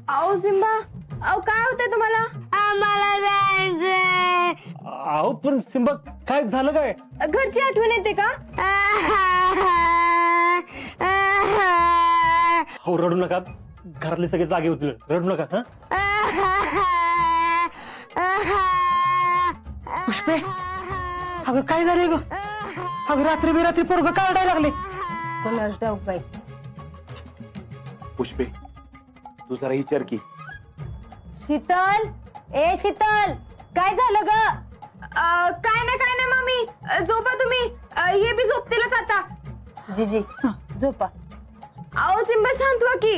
आओ सिम्बा, आओ काय होतंय तुम्हाला? आम्हाला जायचंय. अहो पण सिम्बा काय झालं काय? घरची आठवण येते का? हो रडू नका, घरातले सगळे जागे होतील, रडू नका. पुष्पे, अगं काय झालंय ग? अगं रात्री बेरात्री पोरग काढायला लागले. कोणाच ठाऊक बाई. पुष्पे तू जरा विचार की. शीतल, ए शीतल, काय झालं ग? काय नाही मम्मी, झोपा तुम्ही. हे बी झोपतीलच आता. जीजी झोपा. आओ सिम्बा शांत व्हा की.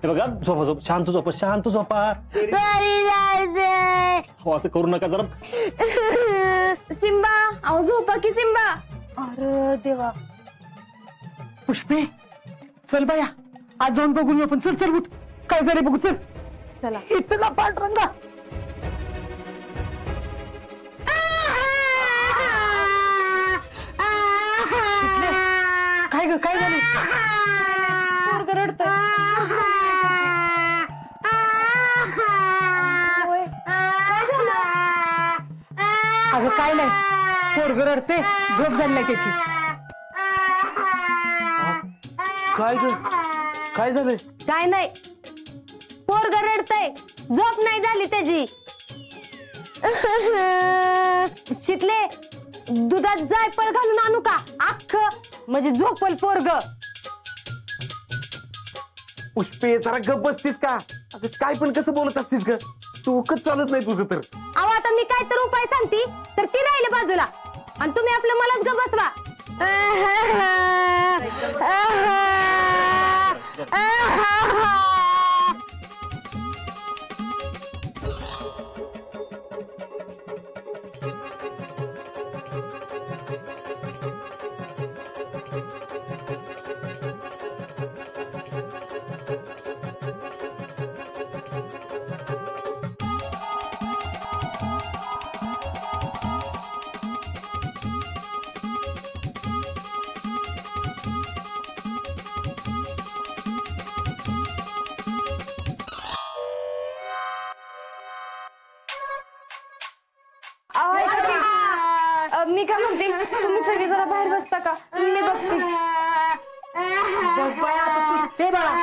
हे बघा झोपा झोप, शांत झोपा, शांत झोपा. घरी जायचंय. हो असं करू नका जरा. सिम्बा, आओ झोपा की सिम्बा. अरे देवा. पुष्पे चल बाया, आज जाऊन बघून आपण. चल चल उठ, काय झाले बघू. चल चला. इथला पांडुरंगा. काय ग काय झालं? पोरग रडतंय. काय झालं? अगं काय नाही, पोरग रडते, झोप झाली नाही त्याची. काय झालंय? काय नाही, पोरग रडतंय, झोप नाही झाली त्याची. शिकले, दुधात जायफळ घालून आणू का? अख्ख म्हणजे झोपल पोरग. पुष्पे जरा गप बसतीस का? अगं काय पण कसं बोलत असतीस ग? डोकंच चालत नाही तुझं तर. अहो आता मी काय तर उपाय सांगते तर ती राहिले बाजूला आणि तुम्ही आपलं मलाच ग बसवा. मी काय म्हणते, तुम्ही सगळे जरा बाहेर बसता का? मी बघते. बघ बाई आता तू. ते बाळा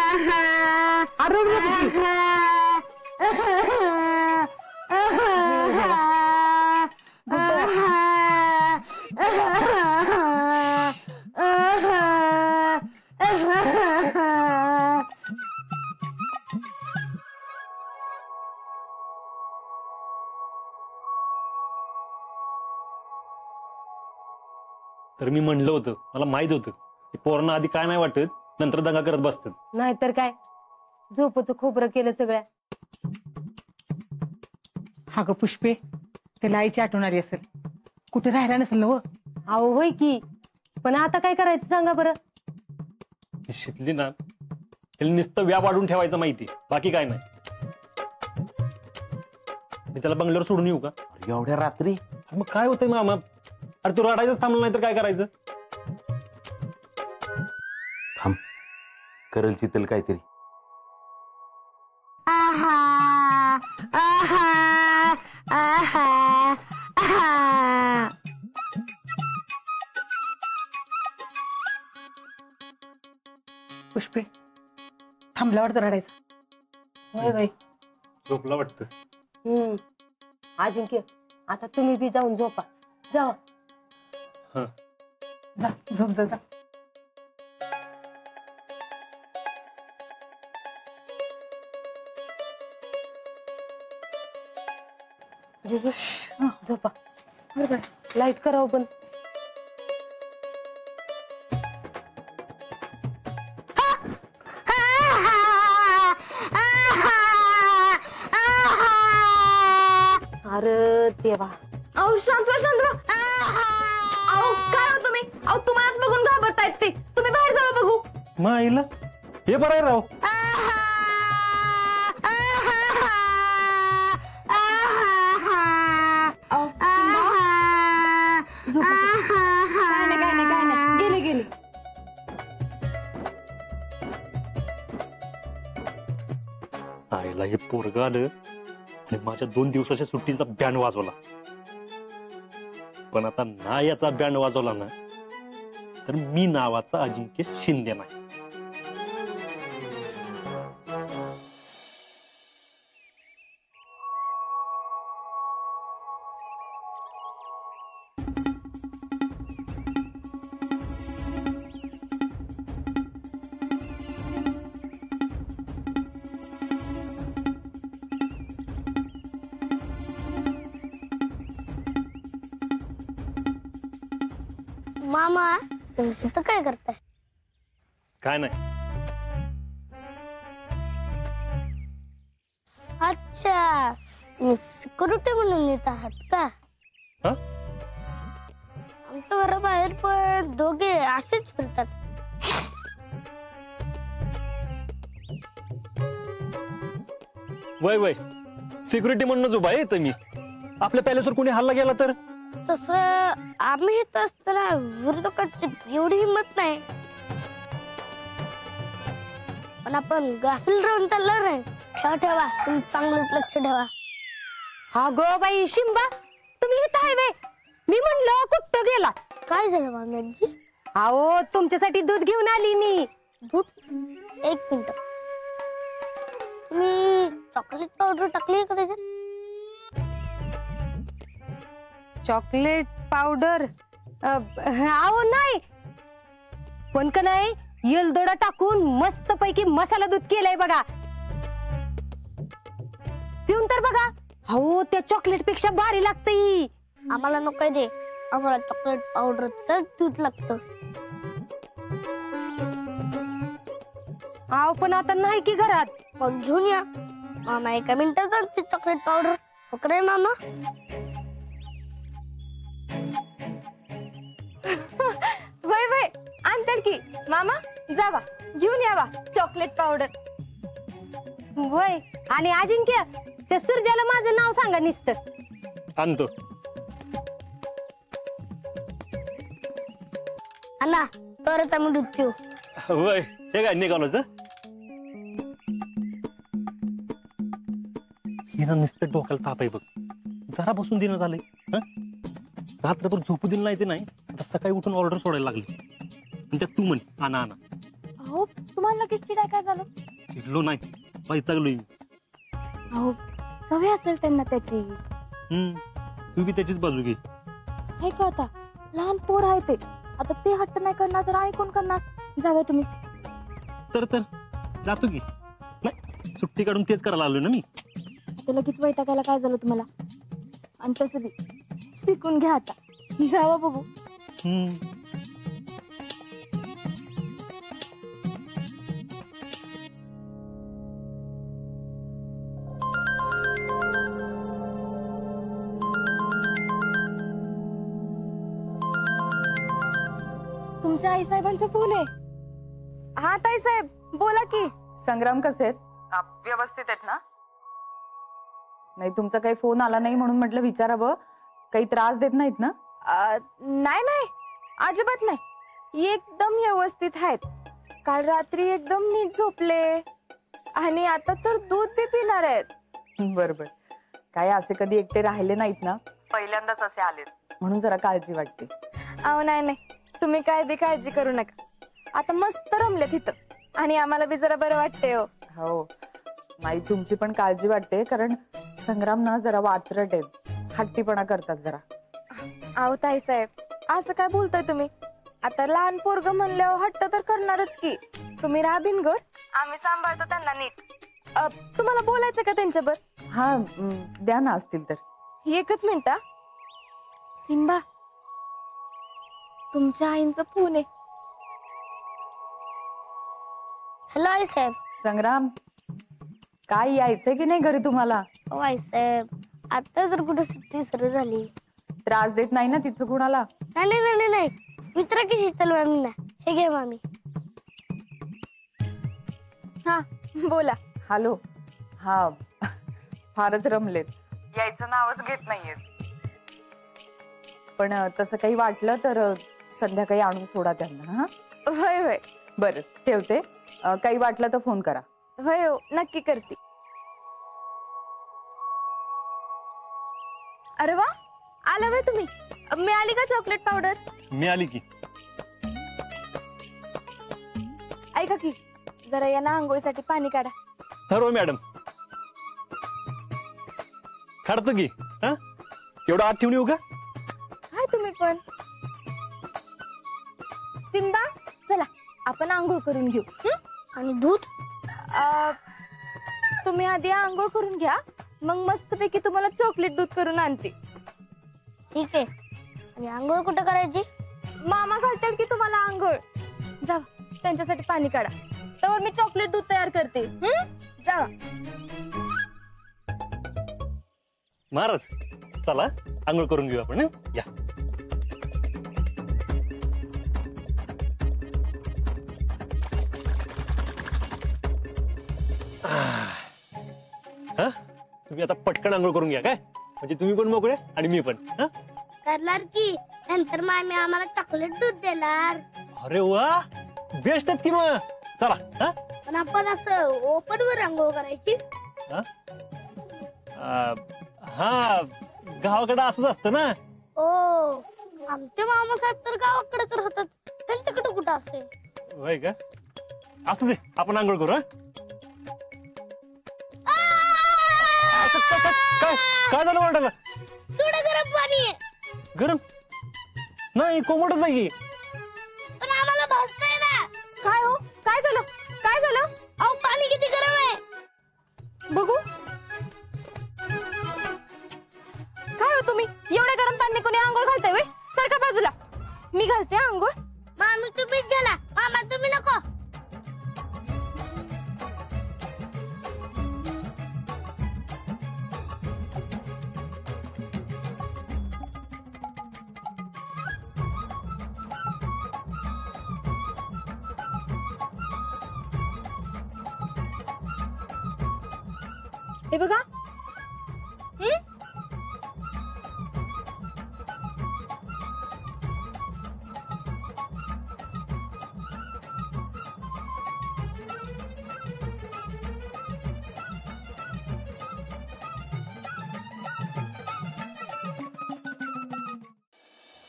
तर मी म्हणलं होतं, मला माहित होतं पोरांना आधी काय नाही वाटत, नंतर दंगा करत बसतात. नाहीतर काय, झोपचं खोबरं केलं सगळ्या. हा ग पुष्पे, त्याला आईची आठवण आली असेल, कुठे राहायला नसेल ना. अहो होय की, पण आता काय करायचं सांगा बरं. शिकली ना, त्याला नुसतं व्याप वाढून ठेवायचं माहिती, बाकी काय नाही. मी त्याला बंगल्यावर सोडून येऊ का? एवढ्या रात्री? मग काय होतंय मामा? अरे तू रडायचंच थांबलं नाही तर काय करायचं? थांब, करल चितल काहीतरी. पुष्पे थांबल्यावर तर रडायचं. होय बाई. झोपला वाटतं. अजिंक्य, आता तुम्ही बी जाऊन झोपा. जावा. जा झोप जा. जिजू झोपा. लाईट करावं पण. अरे देवा. अहो शांत व्हा, शांत व्हा. अहो काय हो तुम्ही? अहो तुम्हालाच बघून घाबरतायत ते. तुम्ही बाहेर जावा बघू. माईला हे बरं आहे राव. आईला हे पोरग आलं आणि माझ्या 2 दिवसाच्या सुट्टीचा बँड वाजवला. पण आता ना याचा बँड वाजवला ना तर मी नावाचा अजिंक्य शिंदे नाही. मामा तुम्ही इथं काय करताय? काय नाही. अच्छा तुम्ही सिक्युरिटी म्हणून येत आहात का? हा? आमच्या घराबाहेर पण दोघे असेच फिरतात. वय वय सिक्युरिटी म्हणूनच उभा आहे इथं मी. आपल्या पॅलेसवर कोणी हल्ला गेला तर तसं आम्ही येत असताना विरोधकांची एवढी हिंमत नाही, पण आपण गाफील राहून चालणार नाही. ठेवा ठेवा तुम्ही चांगलंच लक्ष ठेवा. हा गो बाई शिंबा, तुम्ही इथं आहे वे? मी म्हणलं कुठं गेला? काय झालं मामी आजी? अहो तुमच्यासाठी दूध घेऊन आली मी. दूध? एक मिनिट. तुम्ही चॉकलेट पावडर टाकली का त्याच्यात? Chocolate powder? अहो नाही, पण का नाही येलदोडा टाकून मस्त पैकी मसाला दूध केलंय बघा. पिऊन तर बघा. हो त्या चॉकलेट पेक्षा भारी लागतंय. आम्हाला नको दे, आम्हाला चॉकलेट पावडरच दूध लागतं. अहो पण आता नाही की घरात. मग घेऊन या. मामा एका मिनिटात आणते चॉकलेट पावडर. ओके मामा? वय वय आणतील की. मामा जावा घेऊन यावा चॉकलेट पावडर. वय आणि अजिंक्य त्या सूर्याला माझं नाव सांगा नुसतं. आणतो. अन्ना तरच आम्ही दूध पिऊ. वय हे काय निघालोच. हिनं नुसतं डोक्याला ताप आहे बघ. जरा बसून देणं झालंय. रात्रभर झोपू दिलं नाही ते नाही, आता सकाळी उठून ऑर्डर सोडायला लागली. आणि त्यात तू म्हण आणा आणा. अहो तुम्हाला लगेच चिडाय काय झालं? चिडलो नाही, वैतागलोय. अहो सवय असेल त्यांना त्याची. तू बी त्याचीच बाजू घे. हे का आता लहान पोर आहे ते. आता ते हट्ट नाही करणार तर आणि कोण करणार? जावा तुम्ही. तर जातो की. नाही सुट्टी काढून तेच करायला आलोय ना मी. आता लगेच वैतागायला काय झालं तुम्हाला? आणि तसं बी शिकून घ्या आता. जावा बघू. तुमच्या आई साहेबांचा फोन आहे. हा ताई साहेब बोला की. संग्राम कसे आहेत? व्यवस्थित आहेत ना? नाही तुमचा काही फोन आला नाही म्हणून म्हटलं विचारावं. काही त्रास देत नाहीत ना? नाही नाही अजिबात नाही, एकदम व्यवस्थित आहेत. काल रात्री एकदम नीट झोपले आणि आता तर दूध बी पिणार आहेत. बरोबर. काय असे कधी एकटे राहिले नाहीत ना, पहिल्यांदाच असे आलेत म्हणून जरा काळजी वाटते. अहो नाही नाही तुम्ही काय बी काळजी करू नका. आता मस्त रमले तिथं आणि आम्हाला बी जरा बरं वाटते. हो नाही तुमची पण काळजी वाटते, कारण संग्राम ना जरा वात्रट आहेत, हट्टीपणा करतात जरा. अहो ताई साहेब असं काय बोलताय तुम्ही? आता लहान पोरग म्हणल्यावर हट्ट तर करणारच की. तुम्ही राहा बिनघर, आम्ही सांभाळतो त्यांना नीट. तुम्हाला बोलायचं का त्यांच्यावर? हा द्या ना असतील तर. एकच मिनिट. सिम्बा तुमच्या आईंचा फोन आहे. हॅलो आई साहेब. संग्राम काय यायचंय की नाही घरी तुम्हाला? हो आई साहेब आता जर कुठे सुट्टी सुरू झाली. त्रास देत नाही ना तिथं कुणाला? नाही नाही नाही नाही मित्र की शीतल मामी ना. हे घे मामी. हा बोला. हॅलो. हा फारच रमलेत, यायचं नावच घेत नाहीयेत. पण तसं काही वाटलं तर संध्याकाळी आणून सोडा त्यांना. हा होय होय. बरं ठेवते. काही वाटलं तर फोन करा. होय हो नक्की करते. अरे वा, आला व्हय तुम्ही. मिळाली का चॉकलेट पावडर? मिळाली की. ऐका की, जरा या ना आंघोळीसाठी पाणी काढा. हो मॅडम, काढतो की. हा, एवढं आत ठेवून येऊ का? काय तुम्ही पण. सिम्बा, चला आपण आंघोळ करून घेऊ. आणि दूध? तुम्ही आधी आंघोळ करून घ्या, मग मस्तपैकी तुम्हाला चॉकलेट दूध करून आणते. ठीक आहे. आणि आंघोळ कुठं करायची? मामा घालतील की तुम्हाला आंघोळ. जा, त्यांच्यासाठी पाणी काढा, तर मी चॉकलेट दूध तयार करते. जा. महाराज, चला आंघोळ करून घेऊ आपण. या. हा, तुम्ही आता पटकन आंघोळ करून घ्या काय, म्हणजे तुम्ही पण मोकळे आणि मी पण. हा, करणार की. नंतर मामी आम्हाला चॉकलेट दूध देणार. अरे वा, बेस्टच की मग. चला. हा, पण आपण असं ओपन वर आंघोळ करायची. हा, गावाकडे असंच असतं ना. ओ, आमचे मामासाहेब तर गावाकडेच राहतात, त्यांच्याकडे कुठं असे. होय का? असू दे, आपण आंघोळ करू. काय काय झालं वाटायला? थोडं गरम पाणी आहे. गरम नाही, कोमटच आहे की. पण आम्हाला भासतंय ना. काय हो, काय झालं? काय झालं? अहो, पाणी किती गरम आहे बघू. काय हो तुम्ही, एवढ्या गरम पाणी कोणी आंघोळ घालताय व्हय? सारखा बाजूला, मी घालते आंघोळ. मामी तुम्हीच गेला, मामा तुम्ही नको. हे बघा.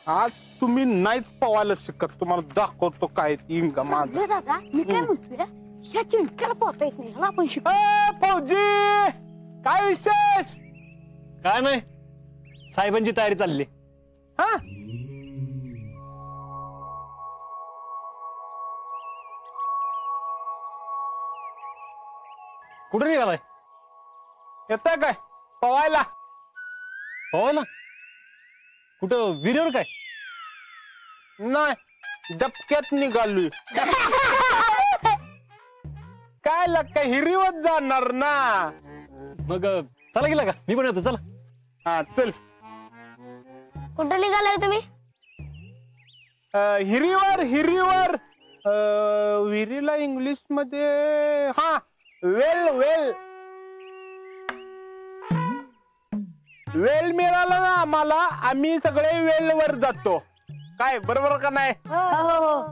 आज तुम्ही नाहीच पवायला शिकत, तुम्हाला दाखवतो काय ती माझं. दादा, मी काय म्हणतोय, ह्या चिंटक्याला पोहता येत नाही ना, आपण शिकू. फौजी, काय विशेष? काय नाही, साहेबांची तयारी चालली. हा, कुठे निघालाय? येताय काय पवायला? हो ना. कुठं विहिरीवर काय? नाही, डबक्यात निघालोय. काय लक्का, हिरीवर जाणार ना. मग चला गेला का? मी पण येतो. चला. हा, चल. कुठं निघालाय तुम्ही? हिरीवर. हिरीवर विहिरीला इंग्लिश मध्ये हा वेल वेल वेल मिळाला ना आम्हाला, आम्ही सगळे वेलवर जातो. काय बरोबर का नाही?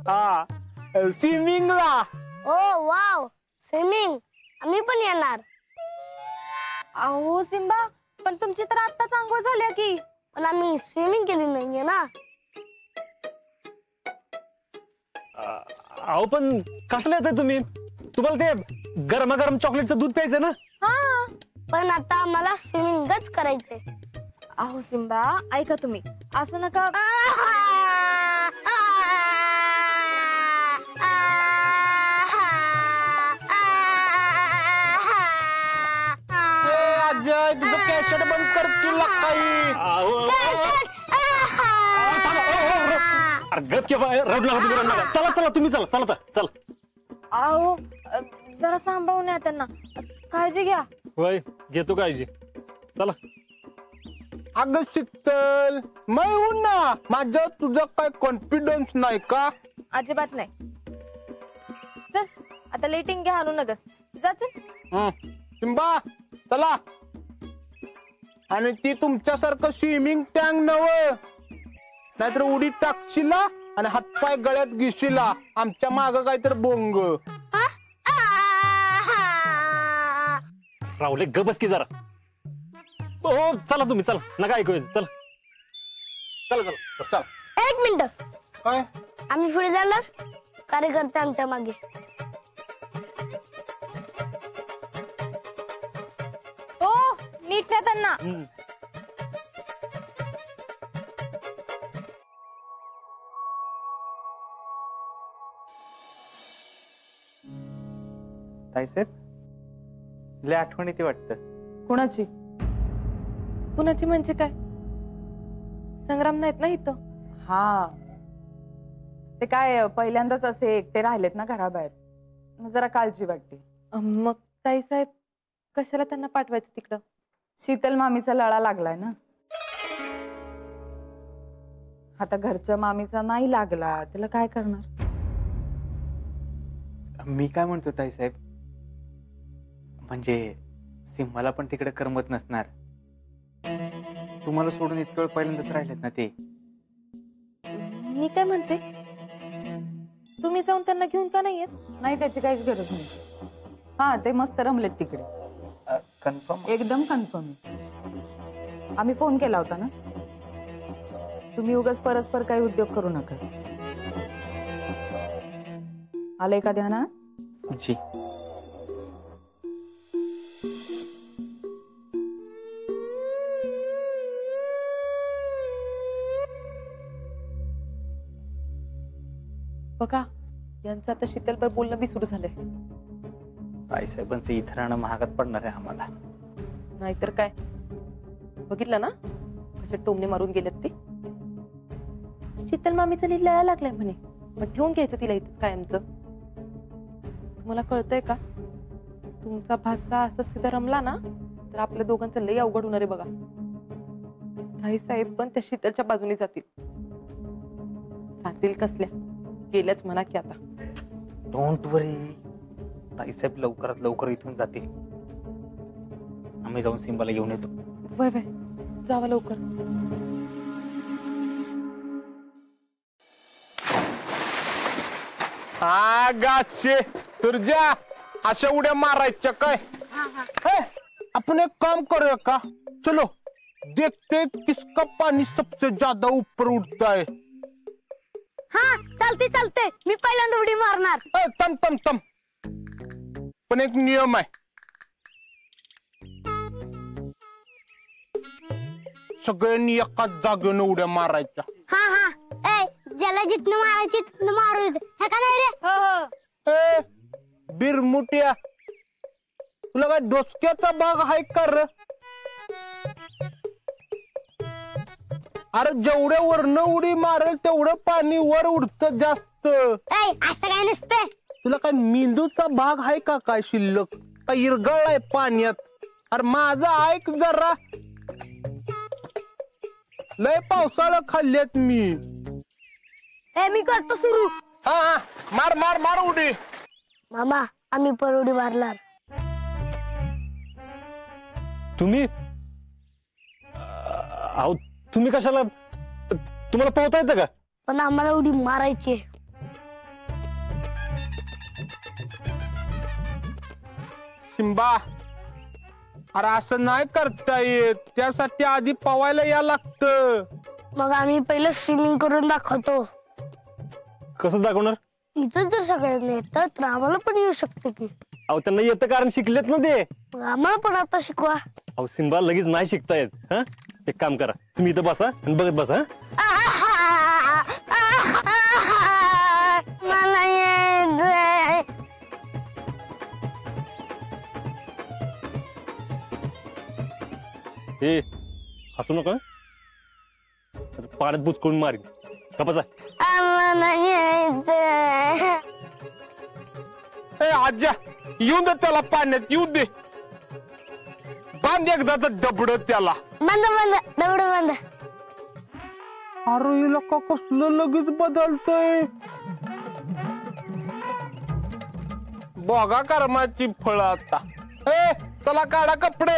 हा, स्विमिंगला. ओ वाव, स्विमिंग. आम्ही पण येणार. अहो सिम्बा, पण तुमची तर आत्ताच आंघोळ झाली की. पण आम्ही स्विमिंग केली नाहीये ना. अहो पण कशाला येताय तुम्ही? तुम्हाला ते गरमागरम चॉकलेटचं दूध प्यायचं ना. हा, पण आता आम्हाला स्विमिंगच करायचंय. अहो सिम्बा, ऐका तुम्ही, असं नका. अजय, तुझं कॅसेट बंद कर तुला काही. अरे गप के रडू नका तुम्ही, रडू नका. चला चला, तुम्ही चला. चला चला. अहो, जरा सांभाळून या त्यांना, काळजी घ्या. होय, घेतो काळजी. चला. अगं शीतल, मै होऊन ना, माझ्या तुझा काय कॉन्फिडन्स नाही का? अजिबात नाही. चल आता लेटिंग घ्या, आणू नगस. जा चल. सिम्बा, चला. आणि ती तुमच्यासारखं स्विमिंग टँक नव, नाहीतर उडी टाकशीला आणि हातपाय गळ्यात घेशीला. आमच्या माग काहीतरी बोंग. राहुले गबस की जरा. हो चला तुम्ही चला नका ऐकूयाचं चला चला चला चला. एक मिनिट, काय आम्ही पुढे जाणार, कार्यकर्ते आमच्या मागे. हो नीट न्या त्यांना. हम्म. ताईसाहेब लय आठवण येते वाटतं. कुणाची? कुणाची म्हणजे काय? संग्राम नाहीत ना इथं? हा, ते काय पहिल्यांदाच असे एकटे राहिलेत ना घराबाहेर, मग जरा काळजी वाटते. मग ताईसाहेब कशाला त्यांना पाठवायचं तिकडं? शीतल मामीचा लळा लागलाय ना. आता घरच्या मामीचा नाही लागला, त्याला काय करणार? मी काय म्हणतो ताईसाहेब, म्हणजे सिंहाला पण तिकडे करमत नसणार. तुम्हाला सोडून इतक्या वेळ पहिल्यांदाच राहिलेत ना ते. मी काय म्हणते, तुम्ही जाऊन त्यांना घेऊन का नाही येत? नाही, त्याची काहीच गरज नाही. हा, ते मस्त रमलेत तिकडे, कन्फर्म? एकदम कन्फर्म. आम्ही फोन केला होता ना. तुम्ही उगाच परस्पर काही उद्योग करू नका. आलंय का ध्यानात? जी. बघा, यांचं आता शीतलवर बोलणं बी सुरू झालंय. ताईसाहेबांचं इथं राहणं महागात पडणार आहे आम्हाला. नाहीतर काय, बघितलं ना कशा टोमणे मारून गेलेत ते. शीतल मामीचं लळा लागलाय म्हणे, मग ठेवून घ्यायचं तिला इथंच कायमचं. तुम्हाला कळतंय का, तुमचा भाचा असं सिधा रमला ना तर आपल्या दोघांचं लई अवघड होणार आहे बघा. ताईसाहेब पण त्या शीतलच्या बाजूने जातील. कसल्या गेल्याच म्हणा की आता. डोंट वरी, ताईसाहेब लवकरात लवकर इथून जातील. आम्ही जाऊन सिंबाला घेऊन येतो. वय वय, जावा लवकर. गाशे तुरजा अशा उड्या मारायच्या काय? हे, आपण एक काम करूया का? चलो देखते किसका पानी सबसे ज्यादा ऊपर उठता है. हा चालते चालते, मी पहिल्यांदा उडी मारणार. तम तम तम, पण एक नियम आहे. सगळ्यांनी एकाच जागेनं उड्या मारायच्या. हा हा, ए ज्याला जिथनं मारायची तिथनं मारू दे. हे का नाही रे? हो हो. ए बिरमुट्या, तुला काय डोसक्याचा भाग आहे का रे? अरे जेवढ्या वरनं उडी मारेल तेवढं पाणी वर उडतं जास्त. ए असं काय नसतंय. तुला काय मेंदूचा भाग आहे का काय शिल्लक? का इरगळलाय पाण्यात? अरे माझं ऐक जरा, लय पावसाळा खाल्ल्यात मी. ए मी करतो सुरू. हा हा, मार मार मार उडी. मामा आम्ही पण उडी मारणार. तुम्ही अहो तुम्ही कशाला, तुम्हाला पोहता येतं का? पण आम्हाला उडी मारायची. शिंबा, अरे असं नाही करता येत, त्यासाठी आधी पवायला या लागतं. मग आम्ही पहिलं स्विमिंग करून दाखवतो. कसं दाखवणार? इथं जर सगळ्यांना येतं तर आम्हाला पण येऊ शकते की. अहो त्यांना येतं कारण शिकलेत ना ते. मग आम्हाला पण आता शिकवा. अहो सिंबा लगेच नाही शिकता येत. हा, एक काम करा, तुम्ही इथं बसा आणि बघत बसा. मला यायचंय. हे हसू नका, पाण्यात बुचकळून मारीन. का बसा. आम्हाला यायचंय. ए आज्या, येऊन दे त्याला पाण्यात, येऊ दे. बांध एकदाच डबड त्याला. बंद बंद, दगड बंद. अरे हिला का कसलं लगेच बदलतय. बघा कर्माची फळ आता. ए चला काढा कपडे.